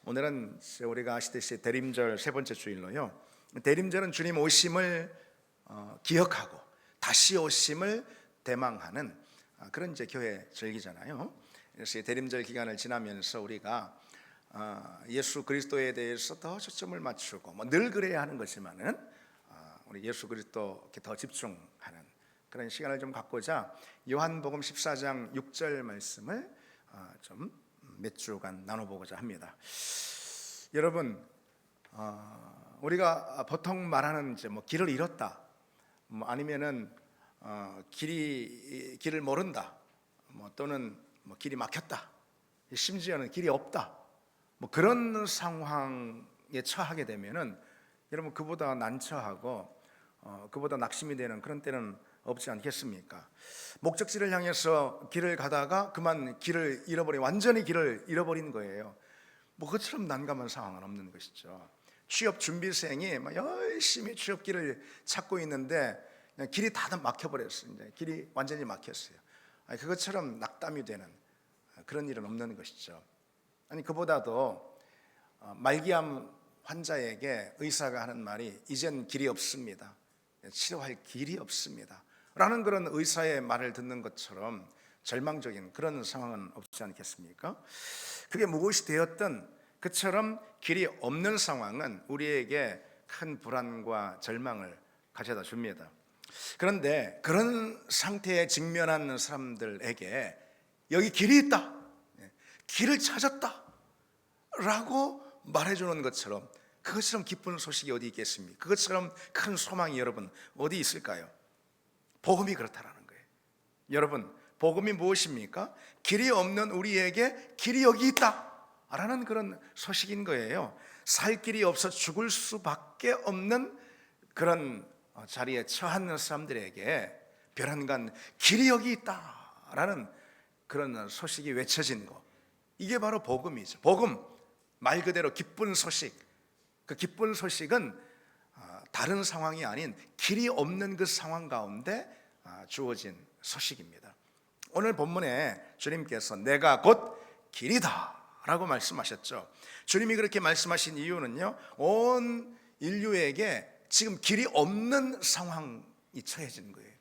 오늘은 우리가 아시듯이 대림절 세 번째 주일로요. 대림절은 주님 오심을 기억하고 다시 오심을 대망하는 그런 이제 교회 절기잖아요. 그래서 대림절 기간을 지나면서 우리가 예수 그리스도에 대해서 더 초점을 맞추고 늘 그래야 하는 것이지만은 우리 예수 그리스도께 더 집중하는 그런 시간을 좀 갖고자 요한복음 14장 6절 말씀을 좀 몇 주간 나눠보고자 합니다. 여러분, 우리가 보통 말하는 이제 길을 잃었다, 아니면은 길을 모른다, 또는 길이 막혔다, 심지어는 길이 없다, 그런 상황에 처하게 되면은 여러분 그보다 난처하고 그보다 낙심이 되는 그런 때는 없지 않겠습니까? 목적지를 향해서 길을 가다가 그만 길을 잃어버린, 완전히 길을 잃어버린 거예요. 그것처럼 난감한 상황은 없는 것이죠. 취업 준비생이 열심히 취업길을 찾고 있는데 그냥 길이 다 막혀버렸어요. 이제 길이 완전히 막혔어요. 그것처럼 낙담이 되는 그런 일은 없는 것이죠. 아니, 그보다도 말기암 환자에게 의사가 하는 말이 이젠 길이 없습니다, 치료할 길이 없습니다 라는 그런 의사의 말을 듣는 것처럼 절망적인 그런 상황은 없지 않겠습니까? 그게 무엇이 되었든 그처럼 길이 없는 상황은 우리에게 큰 불안과 절망을 가져다 줍니다. 그런데 그런 상태에 직면한 사람들에게 여기 길이 있다, 길을 찾았다 라고 말해주는 것처럼, 그것처럼 기쁜 소식이 어디 있겠습니까? 그것처럼 큰 소망이 여러분 어디 있을까요? 복음이 그렇다라는 거예요. 여러분, 복음이 무엇입니까? 길이 없는 우리에게 길이 여기 있다 라는 그런 소식인 거예요. 살 길이 없어 죽을 수밖에 없는 그런 자리에 처한 사람들에게 벼랑간 길이 여기 있다 라는 그런 소식이 외쳐진 거, 이게 바로 복음이죠. 복음, 말 그대로 기쁜 소식. 그 기쁜 소식은 다른 상황이 아닌 길이 없는 그 상황 가운데 주어진 소식입니다. 오늘 본문에 주님께서 내가 곧 길이다 라고 말씀하셨죠. 주님이 그렇게 말씀하신 이유는요, 온 인류에게 지금 길이 없는 상황이 처해진 거예요.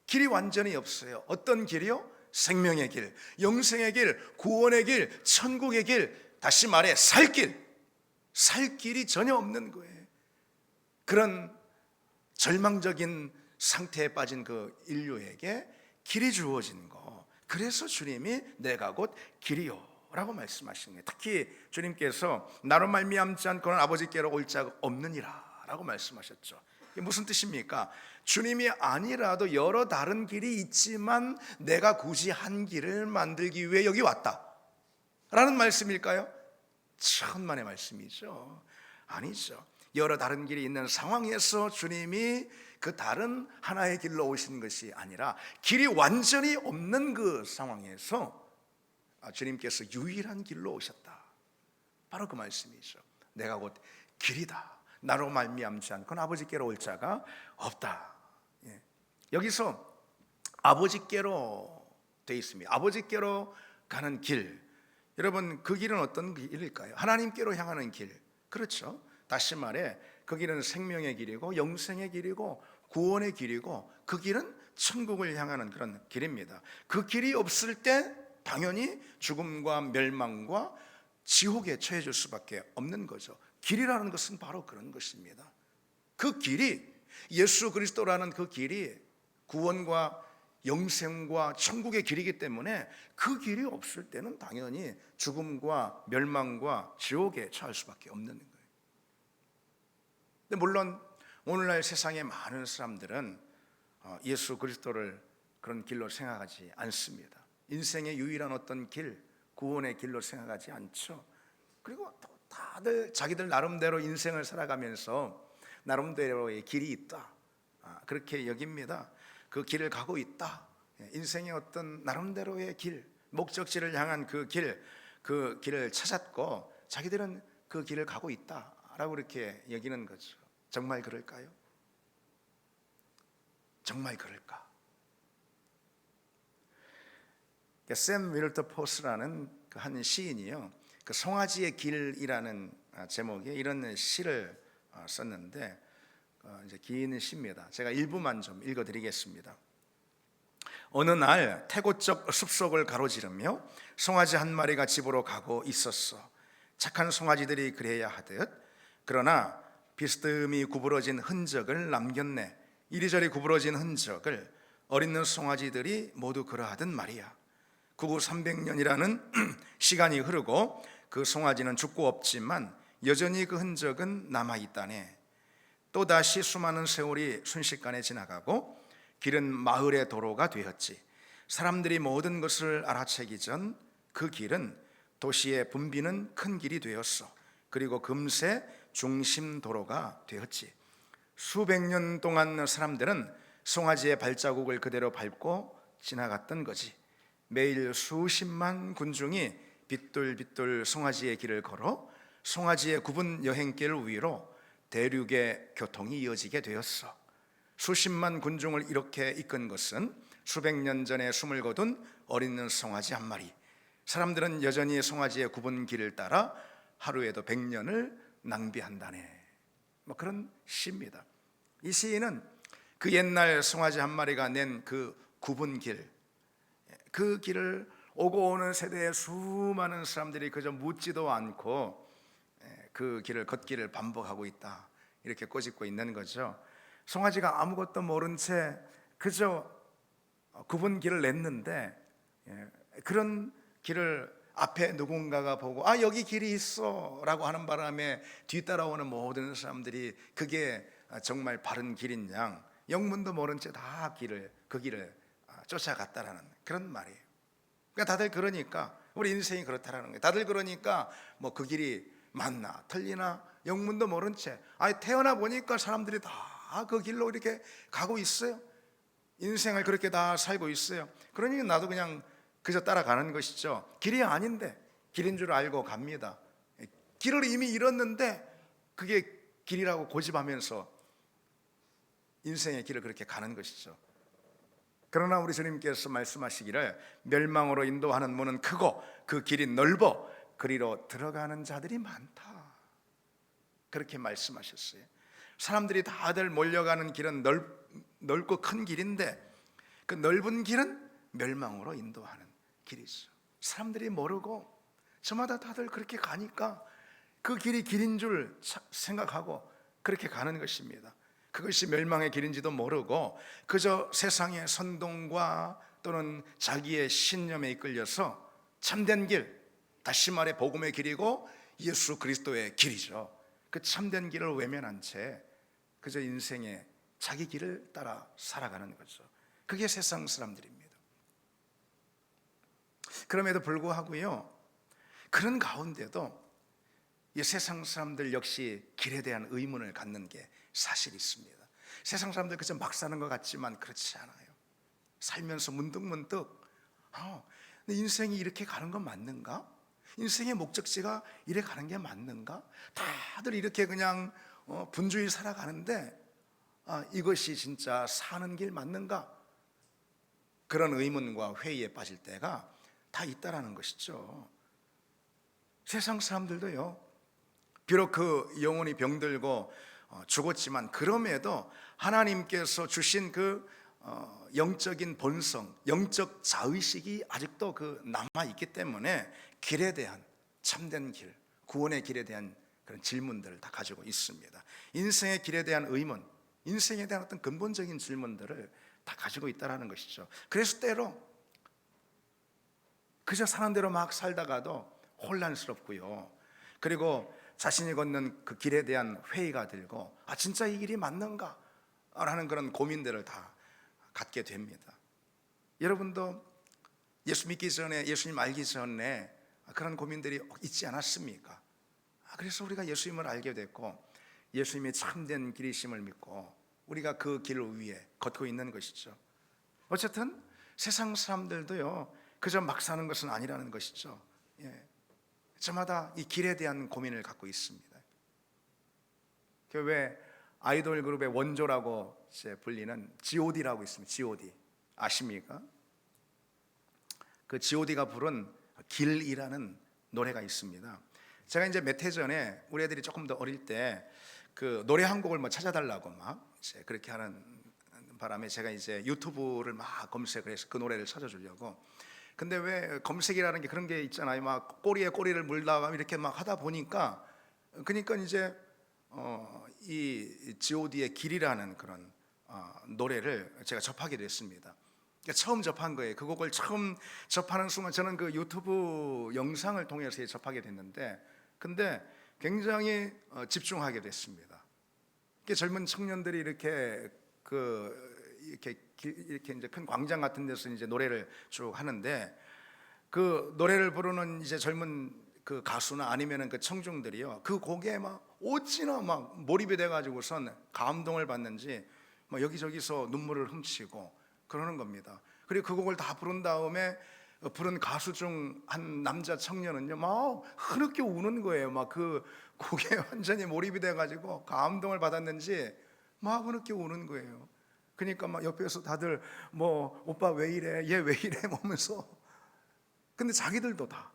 길이 완전히 없어요. 어떤 길이요? 생명의 길, 영생의 길, 구원의 길, 천국의 길, 다시 말해 살 길이 전혀 없는 거예요. 그런 절망적인 상태에 빠진 그 인류에게 길이 주어진 거, 그래서 주님이 내가 곧 길이요 라고 말씀하신 거예요. 특히 주님께서 나로 말미암지 않고는 아버지께로 올 자가 없느니라 라고 말씀하셨죠. 이게 무슨 뜻입니까? 주님이 아니라도 여러 다른 길이 있지만 내가 굳이 한 길을 만들기 위해 여기 왔다 라는 말씀일까요? 천만의 말씀이죠. 아니죠. 여러 다른 길이 있는 상황에서 주님이 그 다른 하나의 길로 오신 것이 아니라 길이 완전히 없는 그 상황에서 주님께서 유일한 길로 오셨다, 바로 그 말씀이죠. 내가 곧 길이다, 나로 말미암지 않고는 아버지께로 올 자가 없다. 여기서 아버지께로 되어 있습니다. 아버지께로 가는 길, 여러분 그 길은 어떤 길일까요? 하나님께로 향하는 길, 그렇죠? 다시 말해 그 길은 생명의 길이고 영생의 길이고 구원의 길이고 그 길은 천국을 향하는 그런 길입니다. 그 길이 없을 때 당연히 죽음과 멸망과 지옥에 처해질 수밖에 없는 거죠. 길이라는 것은 바로 그런 것입니다. 그 길이, 예수 그리스도라는 그 길이 구원과 영생과 천국의 길이기 때문에 그 길이 없을 때는 당연히 죽음과 멸망과 지옥에 처할 수밖에 없는 거예요. 근데 물론 오늘날 세상의 많은 사람들은 예수 그리스도를 그런 길로 생각하지 않습니다. 인생의 유일한 어떤 길, 구원의 길로 생각하지 않죠. 그리고 또 다들 자기들 나름대로 인생을 살아가면서 나름대로의 길이 있다, 그렇게 여깁니다. 그 길을 가고 있다. 인생의 어떤 나름대로의 길, 목적지를 향한 그 길을 찾았고 자기들은 그 길을 가고 있다라고 이렇게 여기는 거죠. 정말 그럴까요? 정말 그럴까? 샘 윌터포스라는 한 시인이요, 그 송아지의 길이라는 제목의 이런 시를 썼는데 이제 긴 시입니다. 제가 일부만 좀 읽어드리겠습니다. 어느 날 태고적 숲속을 가로지르며 송아지 한 마리가 집으로 가고 있었어. 착한 송아지들이 그래야 하듯. 그러나 비스듬히 구부러진 흔적을 남겼네. 이리저리 구부러진 흔적을. 어린 송아지들이 모두 그러하듯 말이야. 구구 300년이라는 시간이 흐르고 그 송아지는 죽고 없지만 여전히 그 흔적은 남아있다네. 또다시 수많은 세월이 순식간에 지나가고 길은 마을의 도로가 되었지. 사람들이 모든 것을 알아채기 전 그 길은 도시의 붐비는 큰 길이 되었어. 그리고 금세 중심 도로가 되었지. 수백 년 동안 사람들은 송아지의 발자국을 그대로 밟고 지나갔던 거지. 매일 수십만 군중이 빗돌빗돌 송아지의 길을 걸어 송아지의 굽은 여행길 위로 대륙의 교통이 이어지게 되었어. 수십만 군중을 이렇게 이끈 것은 수백 년 전에 숨을 거둔 어린 송아지 한 마리. 사람들은 여전히 송아지의 굽은 길을 따라 하루에도 100년을 낭비한다네. 그런 시입니다. 이 시인은 그 옛날 송아지 한 마리가 낸 그 굽은 길, 그 길을 오고 오는 세대의 수많은 사람들이 그저 묻지도 않고 그 길을 걷기를 반복하고 있다, 이렇게 꼬집고 있는 거죠. 송아지가 아무것도 모른 채 그저 굽은 길을 냈는데, 그런 길을 앞에 누군가가 보고 여기 길이 있어 라고 하는 바람에 뒤따라오는 모든 사람들이 그게 정말 바른 길인 양 영문도 모른 채 다 그 길을 쫓아갔다라는 그런 말이에요. 그러니까 다들 그러니까 우리 인생이 그렇다라는 거예요. 다들 그러니까 그 길이 맞나 틀리나 영문도 모른 채 태어나 보니까 사람들이 다 그 길로 이렇게 가고 있어요. 인생을 그렇게 다 살고 있어요. 그러니까 나도 그냥 그저 따라가는 것이죠. 길이 아닌데 길인 줄 알고 갑니다. 길을 이미 잃었는데 그게 길이라고 고집하면서 인생의 길을 그렇게 가는 것이죠. 그러나 우리 주님께서 말씀하시기를 멸망으로 인도하는 문은 크고 그 길이 넓어 그리로 들어가는 자들이 많다, 그렇게 말씀하셨어요. 사람들이 다들 몰려가는 길은 넓고 큰 길인데 그 넓은 길은 멸망으로 인도하는 길이죠. 사람들이 모르고 저마다 다들 그렇게 가니까 그 길이 길인 줄 생각하고 그렇게 가는 것입니다. 그것이 멸망의 길인지도 모르고 그저 세상의 선동과 또는 자기의 신념에 이끌려서 참된 길, 다시 말해 복음의 길이고 예수 그리스도의 길이죠. 그 참된 길을 외면한 채 그저 인생의 자기 길을 따라 살아가는 거죠. 그게 세상 사람들입니다. 그럼에도 불구하고요, 그런 가운데도 이 세상 사람들 역시 길에 대한 의문을 갖는 게 사실 있습니다. 세상 사람들 그저 막 사는 것 같지만 그렇지 않아요. 살면서 문득문득 인생이 이렇게 가는 건 맞는가? 인생의 목적지가 이래 가는 게 맞는가? 다들 이렇게 그냥 분주히 살아가는데 이것이 진짜 사는 길 맞는가? 그런 의문과 회의에 빠질 때가 다 있다라는 것이죠. 세상 사람들도요, 비록 그 영혼이 병들고 죽었지만 그럼에도 하나님께서 주신 그 영적인 본성, 영적 자의식이 아직도 남아있기 때문에 길에 대한, 참된 길, 구원의 길에 대한 그런 질문들을 다 가지고 있습니다. 인생의 길에 대한 의문, 인생에 대한 어떤 근본적인 질문들을 다 가지고 있다는 것이죠. 그래서 때로 그저 사는 대로 막 살다가도 혼란스럽고요, 그리고 자신이 걷는 그 길에 대한 회의가 들고 진짜 이 길이 맞는가? 라는 그런 고민들을 다 갖게 됩니다. 여러분도 예수 믿기 전에, 예수님 알기 전에 그런 고민들이 있지 않았습니까? 그래서 우리가 예수님을 알게 됐고 예수님이 참된 길이심을 믿고 우리가 그 길을 위해 걷고 있는 것이죠. 어쨌든 세상 사람들도요, 그저 막 사는 것은 아니라는 것이죠. 저마다 이 길에 대한 고민을 갖고 있습니다. 왜 아이돌 그룹의 원조라고 불리는 G.O.D라고 있습니다. G.O.D 아십니까? 그 G.O.D가 부른 길이라는 노래가 있습니다. 제가 이제 몇 해 전에 우리 애들이 조금 더 어릴 때 그 노래 한 곡을 뭐 찾아달라고 막 이제 그렇게 하는 바람에 제가 이제 유튜브를 막 검색을 해서 그 노래를 찾아주려고. 근데 왜 검색이라는 게 그런 게 있잖아요. 막 꼬리에 꼬리를 물다가 이렇게 막 하다 보니까 그러니까 이제 이 G.O.D의 길이라는 그런 노래를 제가 접하게 됐습니다. 그러니까 처음 접한 거예요. 그 곡을 처음 접하는 순간 저는 그 유튜브 영상을 통해서 접하게 됐는데, 근데 굉장히 집중하게 됐습니다. 젊은 청년들이 이렇게 이렇게 이제 큰 광장 같은 데서 이제 노래를 쭉 하는데, 그 노래를 부르는 이제 젊은 그 가수나 아니면은 그 청중들이요, 그 곡에 막 어찌나 막 몰입이 돼가지고선 감동을 받는지 막 여기저기서 눈물을 훔치고 그러는 겁니다. 그리고 그 곡을 다 부른 다음에 부른 가수 중 한 남자 청년은요 막 흐느껴 우는 거예요. 막 그 곡에 완전히 몰입이 돼가지고 감동을 받았는지 막 흐느껴 우는 거예요. 그러니까 막 옆에서 다들 뭐 오빠 왜 이래, 얘 왜 이래 보면서, 근데 자기들도 다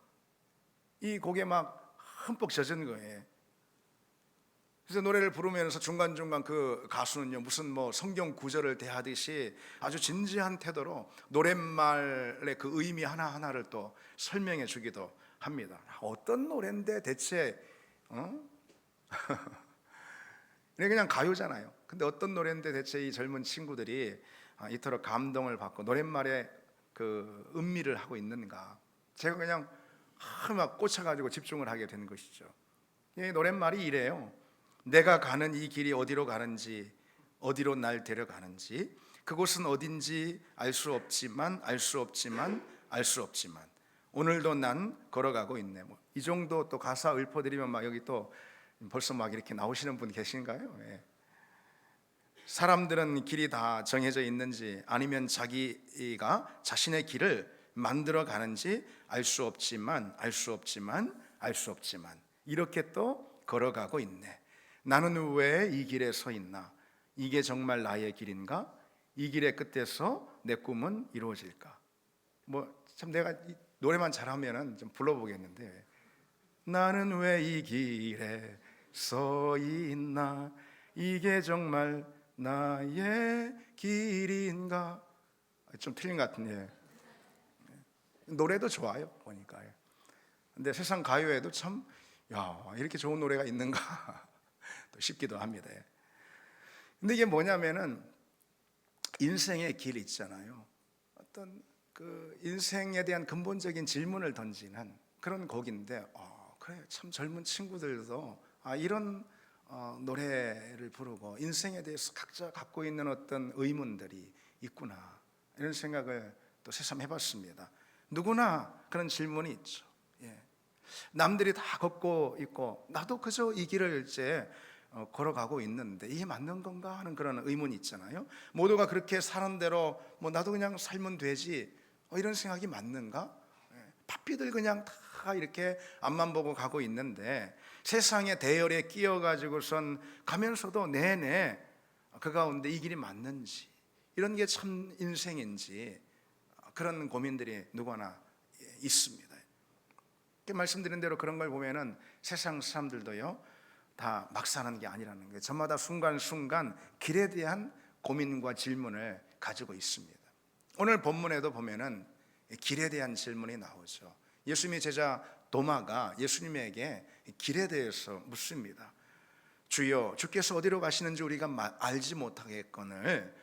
이 곡에 막 흠뻑 젖은 거예요. 그래서 노래를 부르면서 중간중간 그 가수는요 무슨 뭐 성경 구절을 대하듯이 아주 진지한 태도로 노랫말의 그 의미 하나하나를 또 설명해 주기도 합니다. 어떤 노래인데 대체 그냥 가요잖아요. 근데 어떤 노래인데 대체 이 젊은 친구들이 이토록 감동을 받고 노랫말에 그 음미를 하고 있는가. 제가 그냥 막 꽂혀가지고 집중을 하게 된 것이죠. 이 노랫말이 이래요. 내가 가는 이 길이 어디로 가는지, 어디로 날 데려가는지, 그곳은 어딘지 알 수 없지만 오늘도 난 걸어가고 있네. 뭐 이 정도 또 가사 읊어드리면 막 여기 또 벌써 막 이렇게 나오시는 분 계신가요? 예. 사람들은 길이 다 정해져 있는지 아니면 자기가 자신의 길을 만들어 가는지 알 수 없지만 이렇게 또 걸어가고 있네. 나는 왜 이 길에 서 있나? 이게 정말 나의 길인가? 이 길의 끝에서 내 꿈은 이루어질까? 뭐 참 내가 이 노래만 잘하면은 좀 불러보겠는데, 나는 왜 이 길에 서 있나? 이게 정말 나의 길인가? 좀 틀린 것 같은데 노래도 좋아요 보니까. 근데 세상 가요에도 참 이렇게 좋은 노래가 있는가 또 싶기도 합니다. 근데 이게 뭐냐면은 인생의 길 있잖아요. 어떤 그 인생에 대한 근본적인 질문을 던지는 그런 곡인데, 그래 참 젊은 친구들도 이런 노래를 부르고 인생에 대해서 각자 갖고 있는 어떤 의문들이 있구나, 이런 생각을 또 새삼 해봤습니다. 누구나 그런 질문이 있죠. 남들이 다 걷고 있고 나도 그저 이 길을 이제 걸어가고 있는데 이게 맞는 건가 하는 그런 의문이 있잖아요. 모두가 그렇게 사는 대로 뭐 나도 그냥 살면 되지, 이런 생각이 맞는가? 바삐들 그냥 다 이렇게 앞만 보고 가고 있는데 세상의 대열에 끼어가지고선 가면서도 내내 그 가운데 이 길이 맞는지, 이런 게 참 인생인지, 그런 고민들이 누구나 있습니다. 말씀드린 대로 그런 걸 보면은 세상 사람들도요 다 막 사는 게 아니라는 거예요. 저마다 순간순간 길에 대한 고민과 질문을 가지고 있습니다. 오늘 본문에도 보면은 길에 대한 질문이 나오죠. 예수님의 제자 도마가 예수님에게 길에 대해서 묻습니다. 주여, 주께서 어디로 가시는지 우리가 알지 못하겠거늘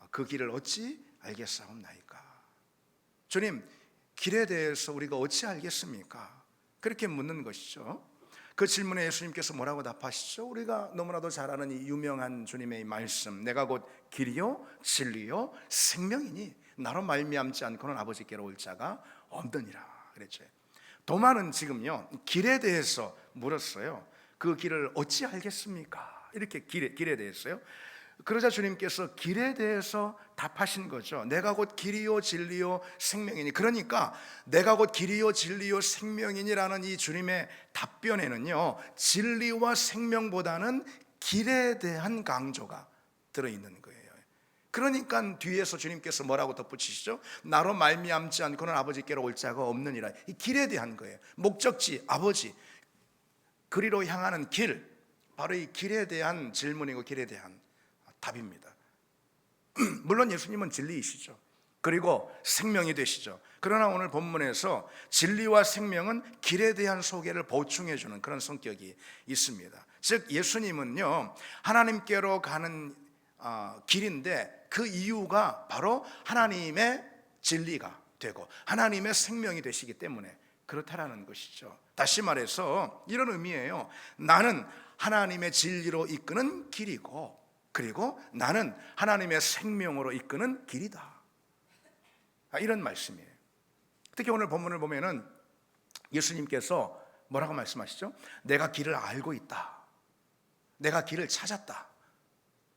그 길을 어찌 알겠사옵나이까? 주님, 길에 대해서 우리가 어찌 알겠습니까? 그렇게 묻는 것이죠. 그 질문에 예수님께서 뭐라고 답하시죠? 우리가 너무나도 잘 아는 이 유명한 주님의 말씀, 내가 곧 길이요 진리요 생명이니 나로 말미암지 않고는 아버지께로 올 자가 없느니라 그랬죠. 도마는 지금요 길에 대해서 물었어요. 그 길을 어찌 알겠습니까? 이렇게 길에 대해서요. 그러자 주님께서 길에 대해서 답하신 거죠. 내가 곧 길이요 진리요 생명이니. 그러니까 내가 곧 길이요 진리요 생명이니라는 이 주님의 답변에는요 진리와 생명보다는 길에 대한 강조가 들어있는 거예요. 그러니까 뒤에서 주님께서 뭐라고 덧붙이시죠? 나로 말미암지 않고는 아버지께로 올 자가 없느니라. 이 길에 대한 거예요. 목적지, 아버지, 그리로 향하는 길, 바로 이 길에 대한 질문이고 길에 대한 답입니다. 물론 예수님은 진리이시죠. 그리고 생명이 되시죠. 그러나 오늘 본문에서 진리와 생명은 길에 대한 소개를 보충해 주는 그런 성격이 있습니다. 즉 예수님은요, 하나님께로 가는 길인데 그 이유가 바로 하나님의 진리가 되고 하나님의 생명이 되시기 때문에 그렇다라는 것이죠. 다시 말해서 이런 의미예요. 나는 하나님의 진리로 이끄는 길이고, 그리고 나는 하나님의 생명으로 이끄는 길이다, 이런 말씀이에요. 특히 오늘 본문을 보면은 예수님께서 뭐라고 말씀하시죠? 내가 길을 알고 있다, 내가 길을 찾았다,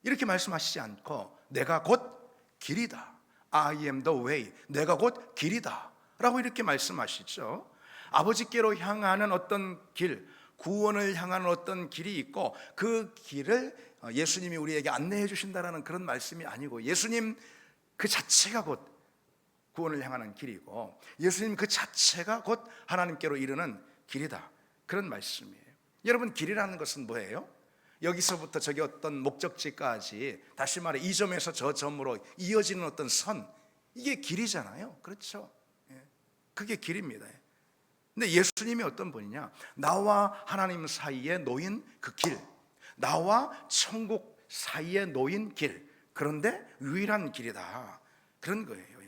이렇게 말씀하시지 않고 내가 곧 길이다, I am the way, 내가 곧 길이다 라고 이렇게 말씀하시죠. 아버지께로 향하는 어떤 길, 구원을 향하는 어떤 길이 있고 그 길을 예수님이 우리에게 안내해 주신다라는 그런 말씀이 아니고, 예수님 그 자체가 곧 구원을 향하는 길이고 예수님 그 자체가 곧 하나님께로 이르는 길이다, 그런 말씀이에요. 여러분, 길이라는 것은 뭐예요? 여기서부터 저기 어떤 목적지까지, 다시 말해 이 점에서 저 점으로 이어지는 어떤 선, 이게 길이잖아요. 그렇죠? 그게 길입니다. 근데 예수님이 어떤 분이냐? 나와 하나님 사이에 놓인 그 길, 나와 천국 사이에 놓인 길, 그런데 유일한 길이다, 그런 거예요.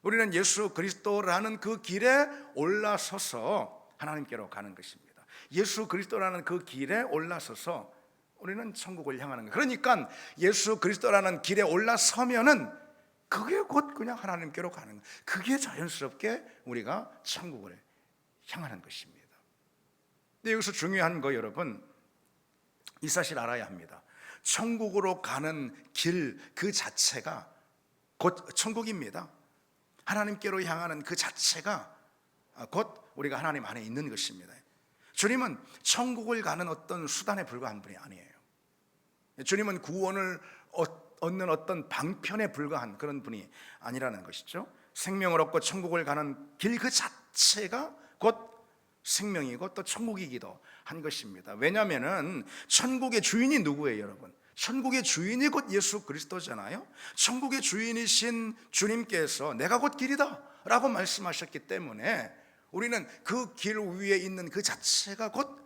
우리는 예수 그리스도라는 그 길에 올라서서 하나님께로 가는 것입니다. 예수 그리스도라는 그 길에 올라서서 우리는 천국을 향하는 거예요. 그러니까 예수 그리스도라는 길에 올라서면은 그게 곧 그냥 하나님께로 가는 거예요. 그게 자연스럽게 우리가 천국을 향하는 것입니다. 근데 여기서 중요한 거, 여러분, 이 사실 알아야 합니다. 천국으로 가는 길 그 자체가 곧 천국입니다. 하나님께로 향하는 그 자체가 곧 우리가 하나님 안에 있는 것입니다. 주님은 천국을 가는 어떤 수단에 불과한 분이 아니에요. 주님은 구원을 얻는 어떤 방편에 불과한 그런 분이 아니라는 것이죠. 생명을 얻고 천국을 가는 길 그 자체가 곧 생명이고 또 천국이기도 한 것입니다. 왜냐하면 천국의 주인이 누구예요, 여러분? 천국의 주인이 곧 예수 그리스도잖아요. 천국의 주인이신 주님께서 내가 곧 길이다 라고 말씀하셨기 때문에 우리는 그 길 위에 있는 그 자체가 곧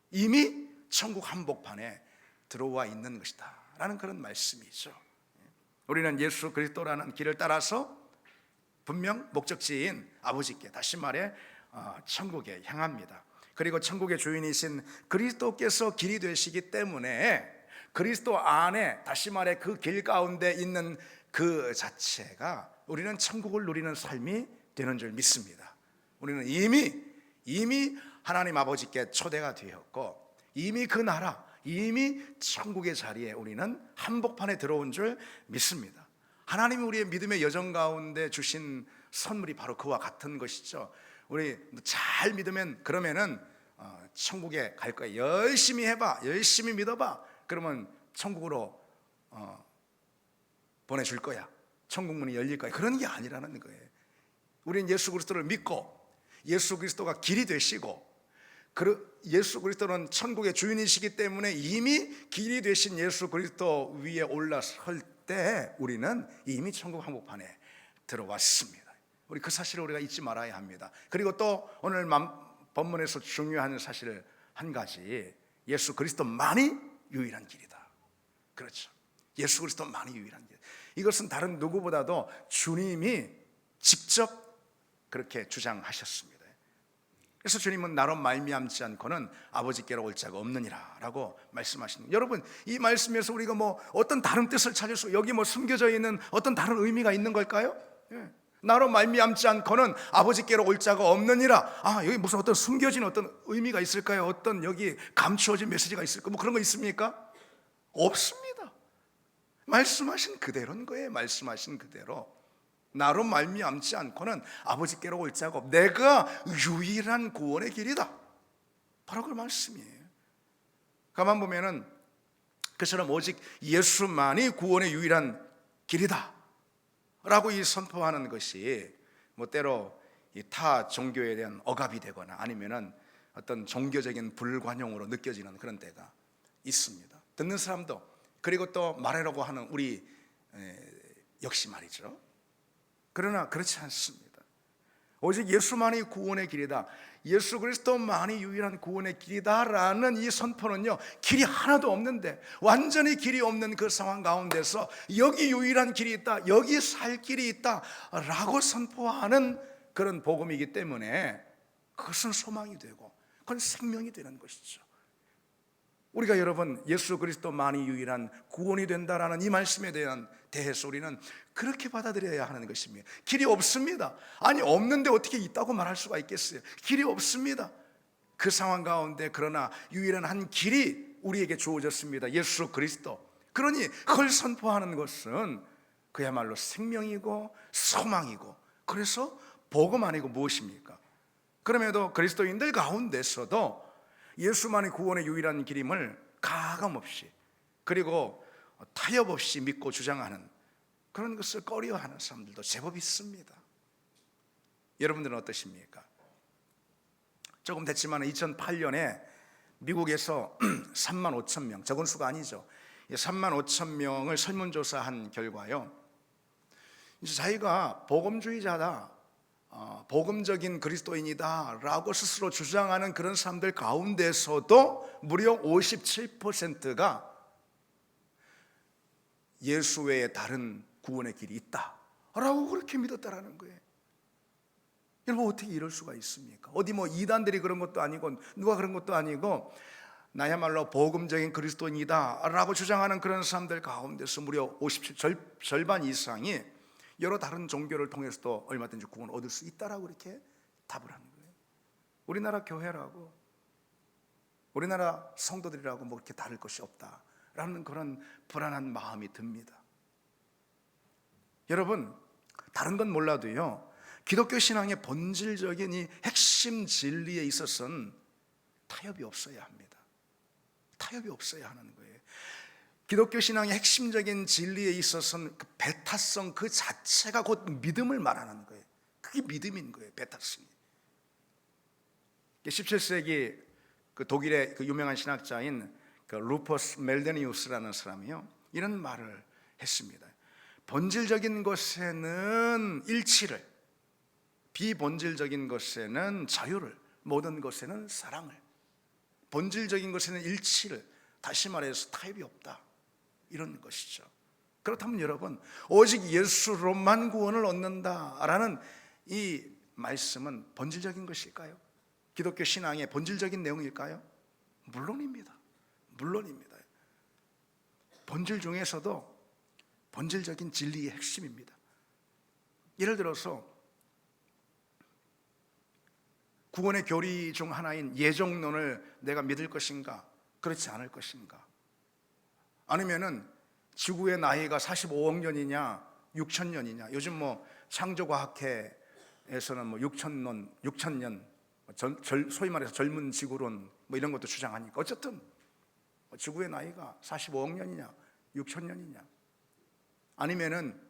이미 천국 한복판에 들어와 있는 것이다 라는 그런 말씀이죠. 우리는 예수 그리스도라는 길을 따라서 분명 목적지인 아버지께, 다시 말해 천국에 향합니다. 그리고 천국의 주인이신 그리스도께서 길이 되시기 때문에 그리스도 안에, 다시 말해 그 길 가운데 있는 그 자체가 우리는 천국을 누리는 삶이 되는 줄 믿습니다. 우리는 이미 하나님 아버지께 초대가 되었고 이미 그 나라, 이미 천국의 자리에 우리는 한복판에 들어온 줄 믿습니다. 하나님이 우리의 믿음의 여정 가운데 주신 선물이 바로 그와 같은 것이죠. 우리 잘 믿으면 그러면은 천국에 갈 거야. 열심히 해봐, 열심히 믿어봐. 그러면 천국으로 보내줄 거야. 천국 문이 열릴 거야. 그런 게 아니라는 거예요. 우리는 예수 그리스도를 믿고 예수 그리스도가 길이 되시고 예수 그리스도는 천국의 주인이시기 때문에 이미 길이 되신 예수 그리스도 위에 올라설 때 우리는 이미 천국 한복판에 들어왔습니다. 우리 그 사실을 우리가 잊지 말아야 합니다. 그리고 또 오늘 본문에서 중요한 사실 한 가지, 예수 그리스도만이 유일한 길이다. 그렇죠. 예수 그리스도만이 유일한 길. 이것은 다른 누구보다도 주님이 직접 그렇게 주장하셨습니다. 그래서 주님은 나로 말미암지 않고는 아버지께로 올 자가 없느니라 라고 말씀하시는 거예요. 여러분, 이 말씀에서 우리가 어떤 다른 뜻을 찾을 수, 여기 숨겨져 있는 어떤 다른 의미가 있는 걸까요? 나로 말미암지 않고는 아버지께로 올 자가 없느니라. 여기 무슨 어떤 숨겨진 어떤 의미가 있을까요? 어떤 여기 감추어진 메시지가 있을까? 그런 거 있습니까? 없습니다. 말씀하신 그대로인 거예요. 말씀하신 그대로 나로 말미암지 않고는 아버지께로 올 자가 없고 내가 유일한 구원의 길이다. 바로 그 말씀이에요. 가만 보면은 그처럼 오직 예수만이 구원의 유일한 길이다 라고 이 선포하는 것이 뭐 때로 이 타 종교에 대한 억압이 되거나 아니면은 어떤 종교적인 불관용으로 느껴지는 그런 때가 있습니다. 듣는 사람도 그리고 또 말하려고 하는 우리 역시 말이죠. 그러나 그렇지 않습니다. 오직 예수만이 구원의 길이다, 예수 그리스도만이 유일한 구원의 길이다라는 이 선포는요, 길이 하나도 없는데 완전히 길이 없는 그 상황 가운데서 여기 유일한 길이 있다, 여기 살 길이 있다 라고 선포하는 그런 복음이기 때문에 그것은 소망이 되고 그건 생명이 되는 것이죠. 우리가 여러분 예수 그리스도만이 유일한 구원이 된다라는 이 말씀에 대해서 우리는 그렇게 받아들여야 하는 것입니다. 길이 없습니다. 아니 없는데 어떻게 있다고 말할 수가 있겠어요? 길이 없습니다. 그 상황 가운데 그러나 유일한 한 길이 우리에게 주어졌습니다. 예수 그리스도. 그러니 그걸 선포하는 것은 그야말로 생명이고 소망이고, 그래서 복음 아니고 무엇입니까? 그럼에도 그리스도인들 가운데서도 예수만이 구원의 유일한 길임을 가감없이 그리고 타협 없이 믿고 주장하는 그런 것을 꺼려하는 사람들도 제법 있습니다. 여러분들은 어떠십니까? 조금 됐지만 2008년에 미국에서 3만 5천 명, 적은 수가 아니죠. 3만 5천 명을 설문조사한 결과요, 이제 자기가 복음주의자다, 복음적인 그리스도인이다 라고 스스로 주장하는 그런 사람들 가운데서도 무려 57%가 예수 외에 다른 구원의 길이 있다 라고 그렇게 믿었다라는 거예요. 여러분 어떻게 이럴 수가 있습니까? 어디 뭐 이단들이 그런 것도 아니고 누가 그런 것도 아니고 나야말로 복음적인 그리스도인이다 라고 주장하는 그런 사람들 가운데서 무려 57, 절반 이상이 여러 다른 종교를 통해서도 얼마든지 구원을 얻을 수 있다라고 이렇게 답을 하는 거예요. 우리나라 교회라고, 우리나라 성도들이라고 뭐 그렇게 다를 것이 없다라는 그런 불안한 마음이 듭니다. 여러분 다른 건 몰라도요, 기독교 신앙의 본질적인 이 핵심 진리에 있어서는 타협이 없어야 합니다. 타협이 없어야 하는 거예요. 기독교 신앙의 핵심적인 진리에 있어서는 그 배타성 그 자체가 곧 믿음을 말하는 거예요. 그게 믿음인 거예요. 배타성이. 17세기 그 독일의 그 유명한 신학자인 그 루퍼스 멜데니우스라는 사람이요, 이런 말을 했습니다. 본질적인 것에는 일치를, 비본질적인 것에는 자유를, 모든 것에는 사랑을, 본질적인 것에는 일치를, 다시 말해서 타협이 없다, 이런 것이죠. 그렇다면 여러분 오직 예수로만 구원을 얻는다라는 이 말씀은 본질적인 것일까요? 기독교 신앙의 본질적인 내용일까요? 물론입니다. 물론입니다. 본질 중에서도 본질적인 진리의 핵심입니다. 예를 들어서 구원의 교리 중 하나인 예정론을 내가 믿을 것인가, 그렇지 않을 것인가? 아니면은 지구의 나이가 45억 년이냐 6천 년이냐, 요즘 뭐 창조과학회에서는 뭐 6천 년, 소위 말해서 젊은 지구론 뭐 이런 것도 주장하니까 어쨌든 지구의 나이가 45억 년이냐 6천 년이냐, 아니면은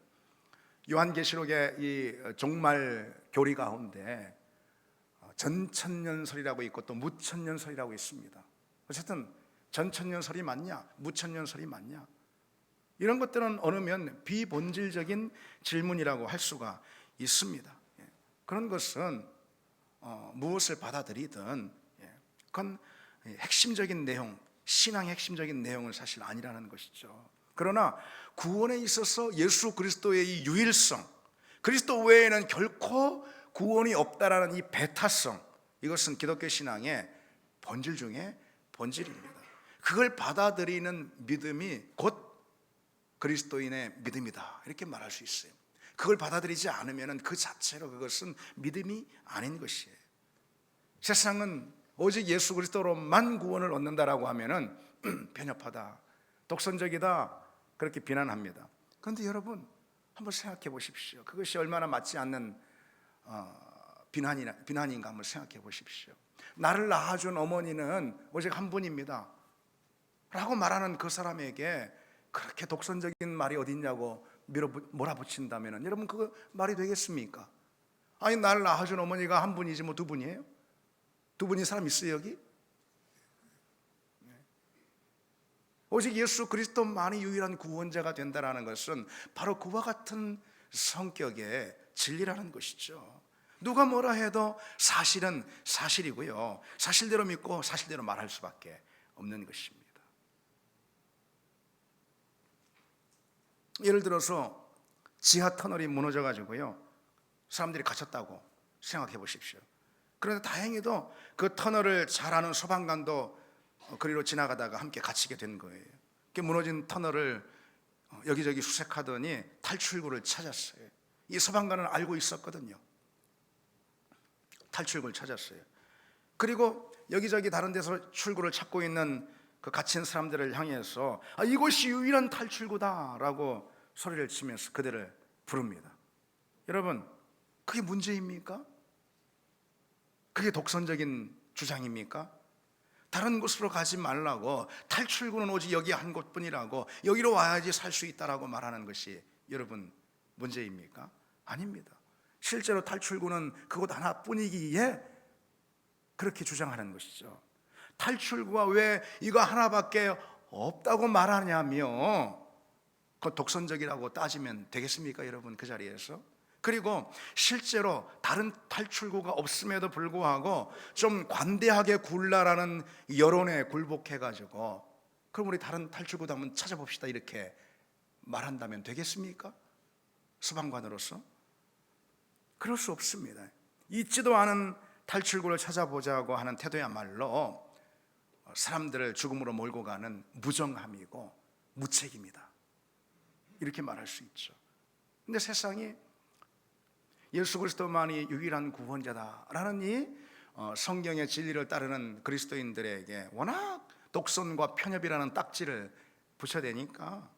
요한계시록의 이 종말 교리 가운데 전천년설이라고 있고 또 무천년설이라고 있습니다. 어쨌든 전천년설이 맞냐 무천년설이 맞냐, 이런 것들은 어느 면 비본질적인 질문이라고 할 수가 있습니다. 그런 것은 무엇을 받아들이든 그건 핵심적인 내용, 신앙의 핵심적인 내용은 사실 아니라는 것이죠. 그러나 구원에 있어서 예수 그리스도의 이 유일성, 그리스도 외에는 결코 구원이 없다라는 이 배타성, 이것은 기독교 신앙의 본질 중에 본질입니다. 그걸 받아들이는 믿음이 곧 그리스도인의 믿음이다, 이렇게 말할 수 있어요. 그걸 받아들이지 않으면 그 자체로 그것은 믿음이 아닌 것이에요. 세상은 오직 예수 그리스도로만 구원을 얻는다라고 하면은 편협하다, 독선적이다, 그렇게 비난합니다. 그런데 여러분 한번 생각해 보십시오. 그것이 얼마나 맞지 않는 비난인가 한번 생각해 보십시오. 나를 낳아준 어머니는 오직 한 분입니다 라고 말하는 그 사람에게 그렇게 독선적인 말이 어딨냐고 몰아붙인다면 여러분 그거 말이 되겠습니까? 아니 날 낳아준 어머니가 한 분이지 뭐 두 분이에요? 두 분인 사람 있어요 여기? 오직 예수 그리스도만이 유일한 구원자가 된다는 것은 바로 그와 같은 성격의 진리라는 것이죠. 누가 뭐라 해도 사실은 사실이고요, 사실대로 믿고 사실대로 말할 수밖에 없는 것입니다. 예를 들어서 지하 터널이 무너져 가지고요 사람들이 갇혔다고 생각해 보십시오. 그런데 다행히도 그 터널을 잘 아는 소방관도 그리로 지나가다가 함께 갇히게 된 거예요. 그 무너진 터널을 여기저기 수색하더니 탈출구를 찾았어요. 이 소방관은 알고 있었거든요. 탈출구를 찾았어요. 그리고 여기저기 다른 데서 출구를 찾고 있는 그 갇힌 사람들을 향해서 이곳이 유일한 탈출구다라고 소리를 치면서 그들을 부릅니다. 여러분, 그게 문제입니까? 그게 독선적인 주장입니까? 다른 곳으로 가지 말라고, 탈출구는 오직 여기 한 곳뿐이라고, 여기로 와야지 살 수 있다라고 말하는 것이 여러분 문제입니까? 아닙니다. 실제로 탈출구는 그곳 하나뿐이기에 그렇게 주장하는 것이죠. 탈출구가 왜 이거 하나밖에 없다고 말하냐며, 그 독선적이라고 따지면 되겠습니까 여러분 그 자리에서? 그리고 실제로 다른 탈출구가 없음에도 불구하고 좀 관대하게 굴라라는 여론에 굴복해가지고 그럼 우리 다른 탈출구도 한번 찾아봅시다 이렇게 말한다면 되겠습니까? 소방관으로서? 그럴 수 없습니다. 있지도 않은 탈출구를 찾아보자고 하는 태도야말로 사람들을 죽음으로 몰고 가는 무정함이고 무책임이다 이렇게 말할 수 있죠. 근데 세상이 예수 그리스도만이 유일한 구원자다라는 이 성경의 진리를 따르는 그리스도인들에게 워낙 독선과 편협이라는 딱지를 붙여대니까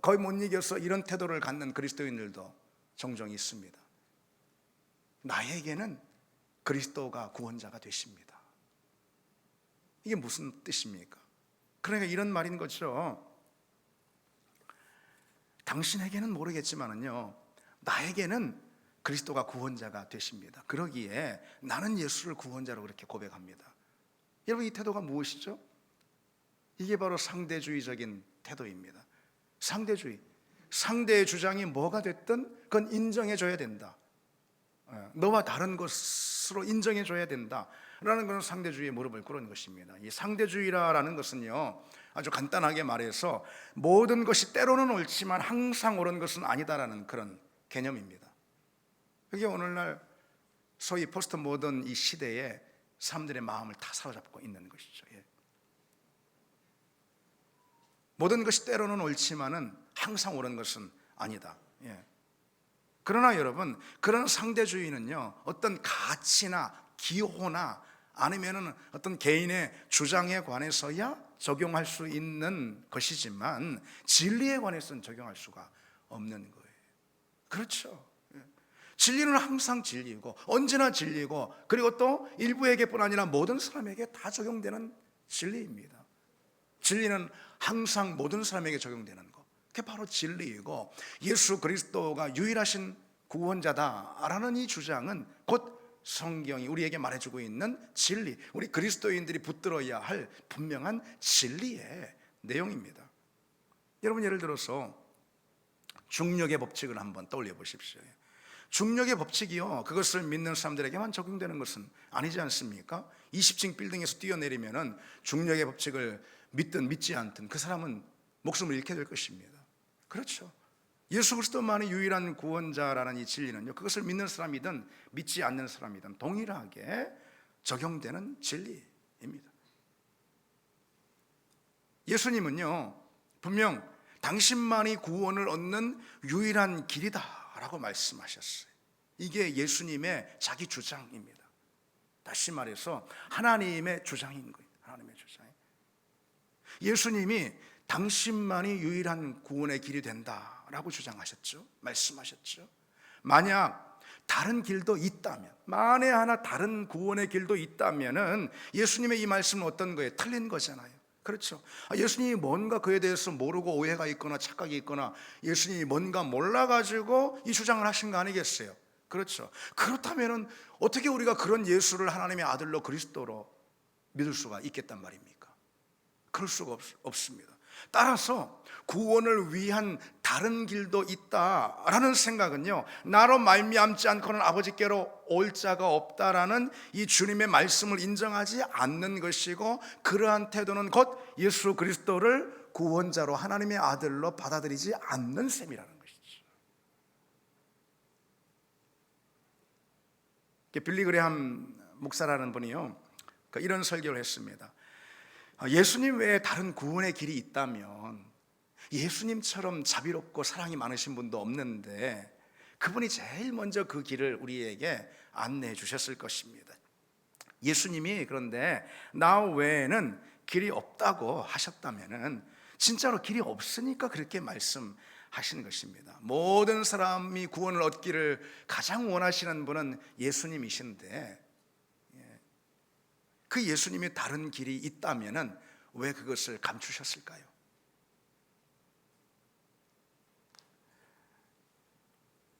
거의 못 이겨서 이런 태도를 갖는 그리스도인들도 종종 있습니다. 나에게는 그리스도가 구원자가 되십니다. 이게 무슨 뜻입니까? 그러니까 이런 말인 거죠. 당신에게는 모르겠지만은요, 나에게는 그리스도가 구원자가 되십니다. 그러기에 나는 예수를 구원자로 그렇게 고백합니다. 여러분, 이 태도가 무엇이죠? 이게 바로 상대주의적인 태도입니다. 상대주의. 상대의 주장이 뭐가 됐든 그건 인정해줘야 된다. 너와 다른 것으로 인정해줘야 된다 라는 것은 상대주의의 무릎을 꿇은 것입니다. 이 상대주의라는 것은요, 아주 간단하게 말해서 모든 것이 때로는 옳지만 항상 옳은 것은 아니다라는 그런 개념입니다. 그게 오늘날 소위 포스트 모던 이 시대에 사람들의 마음을 다 사로잡고 있는 것이죠. 모든 것이 때로는 옳지만은 항상 옳은 것은 아니다. 그러나 여러분, 그런 상대주의는요, 어떤 가치나 기호나 아니면은 어떤 개인의 주장에 관해서야 적용할 수 있는 것이지만 진리에 관해서는 적용할 수가 없는 거예요. 그렇죠. 진리는 항상 진리고 언제나 진리고, 그리고 또 일부에게뿐 아니라 모든 사람에게 다 적용되는 진리입니다. 진리는 항상 모든 사람에게 적용되는 것, 그게 바로 진리이고, 예수 그리스도가 유일하신 구원자다라는 이 주장은 곧 성경이 우리에게 말해주고 있는 진리, 우리 그리스도인들이 붙들어야 할 분명한 진리의 내용입니다. 여러분, 예를 들어서 중력의 법칙을 한번 떠올려 보십시오. 중력의 법칙이요, 그것을 믿는 사람들에게만 적용되는 것은 아니지 않습니까? 20층 빌딩에서 뛰어내리면은 중력의 법칙을 믿든 믿지 않든 그 사람은 목숨을 잃게 될 것입니다. 그렇죠. 예수 그리스도만이 유일한 구원자라는 이 진리는요, 그것을 믿는 사람이든 믿지 않는 사람이든 동일하게 적용되는 진리입니다. 예수님은요, 분명 당신만이 구원을 얻는 유일한 길이다라고 말씀하셨어요. 이게 예수님의 자기 주장입니다. 다시 말해서 하나님의 주장인 거예요. 하나님의 주장. 예수님이 당신만이 유일한 구원의 길이 된다라고 주장하셨죠. 말씀하셨죠. 만약 다른 길도 있다면, 만에 하나 다른 구원의 길도 있다면은 예수님의 이 말씀은 어떤 거예요? 틀린 거잖아요. 그렇죠. 예수님이 뭔가 그에 대해서 모르고 오해가 있거나 착각이 있거나 예수님이 뭔가 몰라가지고 이 주장을 하신 거 아니겠어요? 그렇죠. 그렇다면은 어떻게 우리가 그런 예수를 하나님의 아들로 그리스도로 믿을 수가 있겠단 말입니까? 그럴 수가 없습니다. 따라서 구원을 위한 다른 길도 있다라는 생각은요, 나로 말미암지 않고는 아버지께로 올 자가 없다라는 이 주님의 말씀을 인정하지 않는 것이고, 그러한 태도는 곧 예수 그리스도를 구원자로 하나님의 아들로 받아들이지 않는 셈이라는 것이죠. 빌리 그레함 목사라는 분이요, 이런 설교를 했습니다. 예수님 외에 다른 구원의 길이 있다면 예수님처럼 자비롭고 사랑이 많으신 분도 없는데 그분이 제일 먼저 그 길을 우리에게 안내해 주셨을 것입니다. 예수님이 그런데 나 외에는 길이 없다고 하셨다면은 진짜로 길이 없으니까 그렇게 말씀하시는 것입니다. 모든 사람이 구원을 얻기를 가장 원하시는 분은 예수님이신데, 그 예수님이 다른 길이 있다면은 왜 그것을 감추셨을까요?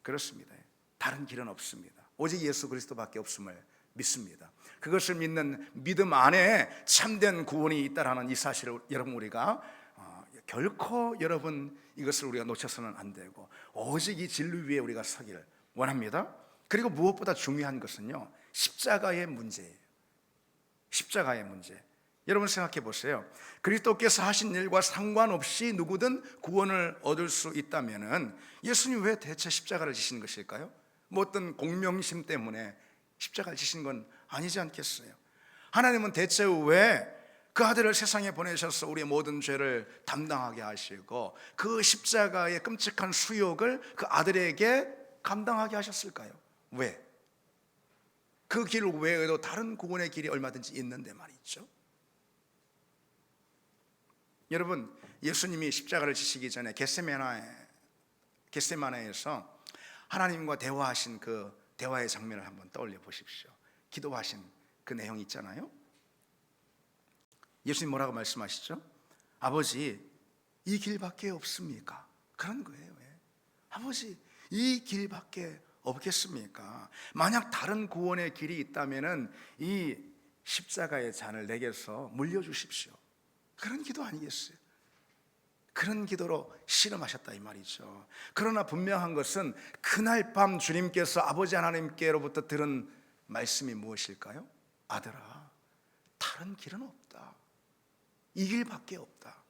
그렇습니다. 다른 길은 없습니다. 오직 예수 그리스도밖에 없음을 믿습니다. 그것을 믿는 믿음 안에 참된 구원이 있다라는 이 사실을 여러분 우리가 결코 여러분 이것을 우리가 놓쳐서는 안 되고 오직 이 진리 위에 우리가 서기를 원합니다. 그리고 무엇보다 중요한 것은요, 십자가의 문제예요. 십자가의 문제. 여러분 생각해 보세요. 그리스도께서 하신 일과 상관없이 누구든 구원을 얻을 수 있다면은 예수님 왜 대체 십자가를 지시는 것일까요? 뭐 어떤 공명심 때문에 십자가를 지신 건 아니지 않겠어요? 하나님은 대체 왜 그 아들을 세상에 보내셔서 우리의 모든 죄를 담당하게 하시고 그 십자가의 끔찍한 수욕을 그 아들에게 감당하게 하셨을까요? 왜? 그 길 외에도 다른 구원의 길이 얼마든지 있는데 말이죠. 여러분, 예수님이 십자가를 지시기 전에 겟세마네에서 하나님과 대화하신 그 대화의 장면을 한번 떠올려 보십시오. 기도하신 그 내용이 있잖아요. 예수님 뭐라고 말씀하시죠? 아버지, 이 길밖에 없습니까? 그런 거예요. 아버지, 이 길밖에 없겠습니까? 만약 다른 구원의 길이 있다면은 이 십자가의 잔을 내게서 물려주십시오. 그런 기도 아니겠어요? 그런 기도로 씨름하셨다 이 말이죠. 그러나 분명한 것은 그날 밤 주님께서 아버지 하나님께로부터 들은 말씀이 무엇일까요? 아들아, 다른 길은 없다. 이 길밖에 없다.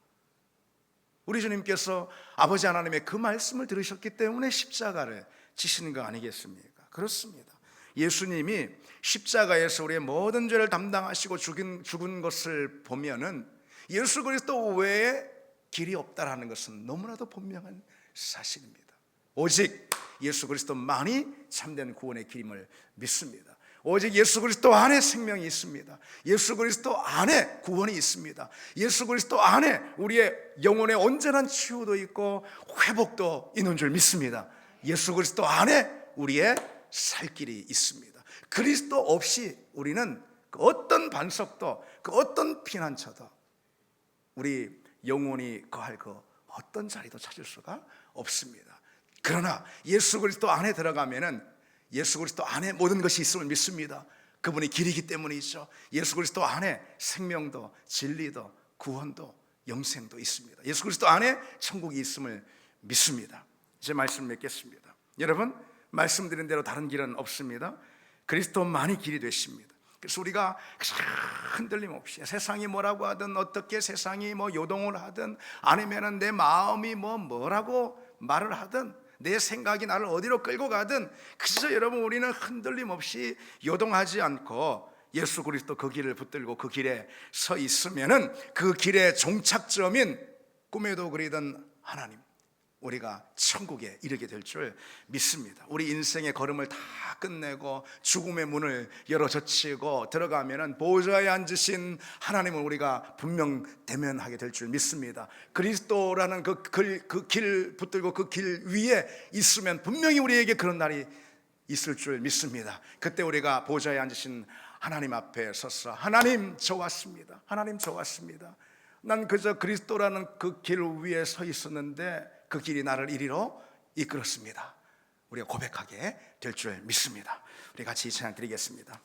우리 주님께서 아버지 하나님의 그 말씀을 들으셨기 때문에 십자가를 지시는 거 아니겠습니까? 그렇습니다. 예수님이 십자가에서 우리의 모든 죄를 담당하시고 죽은 것을 보면은 예수 그리스도 외에 길이 없다라는 것은 너무나도 분명한 사실입니다. 오직 예수 그리스도만이 참된 구원의 길임을 믿습니다. 오직 예수 그리스도 안에 생명이 있습니다. 예수 그리스도 안에 구원이 있습니다. 예수 그리스도 안에 우리의 영혼의 온전한 치유도 있고 회복도 있는 줄 믿습니다. 예수 그리스도 안에 우리의 살 길이 있습니다. 그리스도 없이 우리는 그 어떤 반석도 그 어떤 피난처도 우리 영혼이 거할 그 어떤 자리도 찾을 수가 없습니다. 그러나 예수 그리스도 안에 들어가면은 예수 그리스도 안에 모든 것이 있음을 믿습니다. 그분이 길이기 때문이죠. 예수 그리스도 안에 생명도 진리도 구원도 영생도 있습니다. 예수 그리스도 안에 천국이 있음을 믿습니다. 이제 말씀 맺겠습니다. 여러분, 말씀드린 대로 다른 길은 없습니다. 그리스도만이 길이 되십니다. 그래서 우리가 흔들림 없이 세상이 뭐라고 하든 어떻게 세상이 뭐 요동을 하든 아니면은 내 마음이 뭐라고 말을 하든 내 생각이 나를 어디로 끌고 가든 그저 여러분 우리는 흔들림 없이 요동하지 않고 예수 그리스도 그 길을 붙들고 그 길에 서 있으면은 그 길의 종착점인 꿈에도 그리던 하나님, 우리가 천국에 이르게 될 줄 믿습니다. 우리 인생의 걸음을 다 끝내고 죽음의 문을 열어 젖히고 들어가면은 보좌에 앉으신 하나님을 우리가 분명 대면하게 될 줄 믿습니다. 그리스도라는 그 길 붙들고 그 길 위에 있으면 분명히 우리에게 그런 날이 있을 줄 믿습니다. 그때 우리가 보좌에 앉으신 하나님 앞에 서서 하나님 저 왔습니다. 하나님 저 왔습니다. 난 그저 그리스도라는 그 길 위에 서 있었는데 그 길이 나를 이리로 이끌었습니다. 우리가 고백하게 될 줄 믿습니다. 우리 같이 찬양 드리겠습니다.